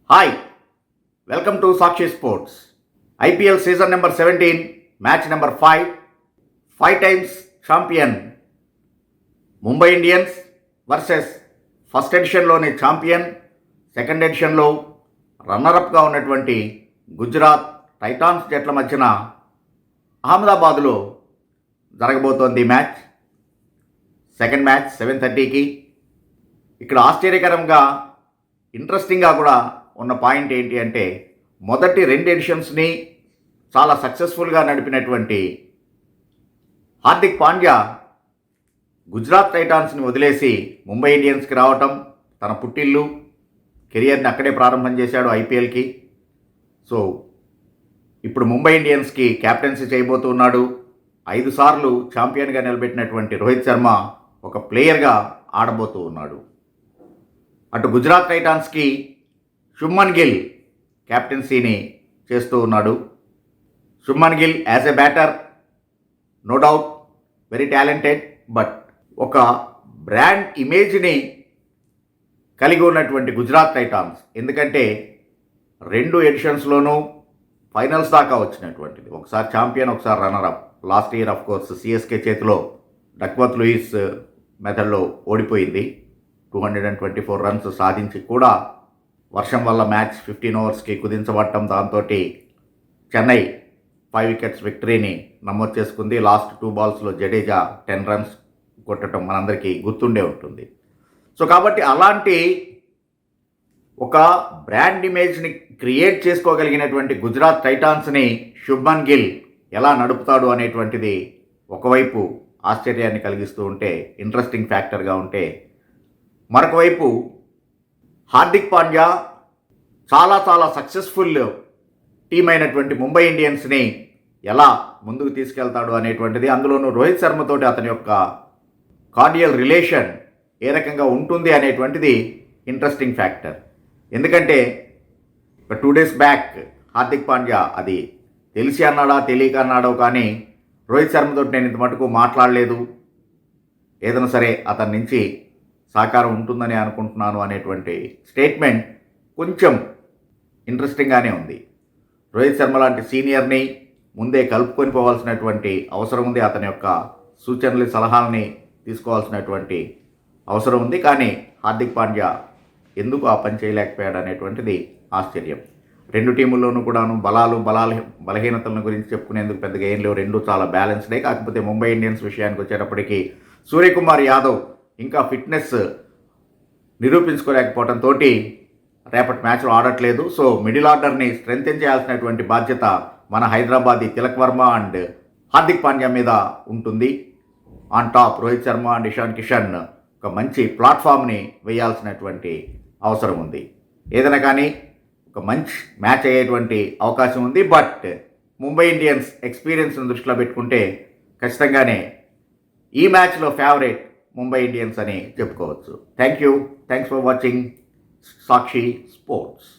Hi, welcome to Sakshi sports. IPL season number 17, match number 5. 5 times champion Mumbai Indians versus first ఎడిషన్లోని champion, second ఎడిషన్లో రన్నరప్గా ఉన్నటువంటి Gujarat Titans జట్ల మధ్యన అహ్మదాబాద్లో జరగబోతోంది మ్యాచ్. Second match 7:30కి. ఇక్కడ ఆశ్చర్యకరంగా ఇంట్రెస్టింగ్గా కూడా ఉన్న పాయింట్ ఏంటి అంటే, మొదటి 2 ఎడిషన్స్ని చాలా సక్సెస్ఫుల్గా నడిపినటువంటి హార్దిక్ పాండ్యా గుజరాత్ టైటాన్స్ని వదిలేసి ముంబై ఇండియన్స్కి రావటం, తన పుట్టిల్లు, కెరియర్ని అక్కడే ప్రారంభం చేశాడు ఐపీఎల్కి. సో ఇప్పుడు ముంబై ఇండియన్స్కి క్యాప్టెన్సీ చేయబోతున్నాడు. 5 సార్లు ఛాంపియన్గా నిలబెట్టినటువంటి రోహిత్ శర్మ ఒక ప్లేయర్గా ఆడబోతూ ఉన్నాడు. అటు గుజరాత్ టైటాన్స్కి శుభ్మన్ గిల్ క్యాప్టెన్సీని చేస్తూ ఉన్నాడు. Shubman Gill as a batter, no doubt very talented, but ఒక బ్రాండ్ ఇమేజ్ని కలిగి ఉన్నటువంటి గుజరాత్ టైటాన్స్, ఎందుకంటే 2 ఎడిషన్స్లోనూ ఫైనల్స్ దాకా వచ్చినటువంటిది. ఒకసారి ఛాంపియన్, ఒకసారి runner-up. Last year of course CSK చేతిలో డక్వర్త్ లూయిస్ మెథడ్లో ఓడిపోయింది. 224 రన్స్ సాధించి కూడా వర్షం వల్ల మ్యాచ్ 15 ఓవర్స్కి కుదించబడటం, దాంతో చెన్నై 5 వికెట్స్ విక్టరీని నమోదు చేసుకుంది. లాస్ట్ 2 బాల్స్లో జడేజా 10 రన్స్ కొట్టడం మనందరికీ గుర్తుండే ఉంటుంది. సో కాబట్టి అలాంటి ఒక బ్రాండ్ ఇమేజ్ని క్రియేట్ చేసుకోగలిగినటువంటి గుజరాత్ టైటాన్స్ని శుభ్మన్ గిల్ ఎలా నడుపుతాడు అనేటువంటిది ఒకవైపు ఆశ్చర్యాన్ని కలిగిస్తూ ఉంటే, ఇంట్రెస్టింగ్ ఫ్యాక్టర్గా ఉంటే, మరొక వైపు హార్దిక్ పాండ్యా చాలా సక్సెస్ఫుల్ టీం అయినటువంటి ముంబై ఇండియన్స్ని ఎలా ముందుకు తీసుకెళ్తాడు అనేటువంటిది, అందులోనూ రోహిత్ శర్మతోటి అతని యొక్క కార్డియల్ రిలేషన్ ఏ రకంగా ఉంటుంది అనేటువంటిది ఇంట్రెస్టింగ్ ఫ్యాక్టర్. ఎందుకంటే ఒక 2 డేస్ బ్యాక్ హార్దిక్ పాండ్యా అది తెలిసి అన్నాడా తెలియక అన్నాడో కానీ, రోహిత్ శర్మతోటి నేను ఇంత మటుకు మాట్లాడలేదు, ఏదైనా సరే అతని నుంచి సహకారం ఉంటుందని అనుకుంటున్నాను అనేటువంటి స్టేట్మెంట్ కొంచెం ఇంట్రెస్టింగ్గానే ఉంది. రోహిత్ శర్మ లాంటి సీనియర్ని ముందే కలుపుకొని పోవాల్సినటువంటి అవసరం ఉంది. అతని యొక్క సూచనలు, సలహాలని తీసుకోవాల్సినటువంటి అవసరం ఉంది. కానీ హార్దిక్ పాండ్యా ఎందుకు ఆ పని చేయలేకపోయాడు అనేటువంటిది ఆశ్చర్యం. 2 టీముల్లోనూ కూడాను బలహీనతలను గురించి చెప్పుకునేందుకు పెద్దగా ఏం లేవు. 2 చాలా బ్యాలెన్స్డే. కాకపోతే ముంబై ఇండియన్స్ విషయానికి వచ్చేటప్పటికి సూర్యకుమార్ యాదవ్ ఇంకా ఫిట్నెస్ నిరూపించుకోలేకపోవడంతో రేపటి మ్యాచ్లో ఆడట్లేదు. సో మిడిల్ ఆర్డర్ని స్ట్రెంథెన్ చేయాల్సినటువంటి బాధ్యత మన హైదరాబాదీ తిలక్ వర్మ అండ్ హార్దిక్ పాండ్యా మీద ఉంటుంది. On top Rohit Sharma and Ishan Kishan ఒక మంచి ప్లాట్ఫామ్ని వేయాల్సినటువంటి అవసరం ఉంది. ఏదైనా కానీ ఒక మంచి మ్యాచ్ అయ్యేటువంటి అవకాశం ఉంది. బట్ ముంబై ఇండియన్స్ ఎక్స్పీరియన్స్ని దృష్టిలో పెట్టుకుంటే ఖచ్చితంగానే ఈ మ్యాచ్లో ఫేవరెట్ ముంబై ఇండియన్స్ అని చెప్పుకోవచ్చు. Thanks for watching Sakshi sports.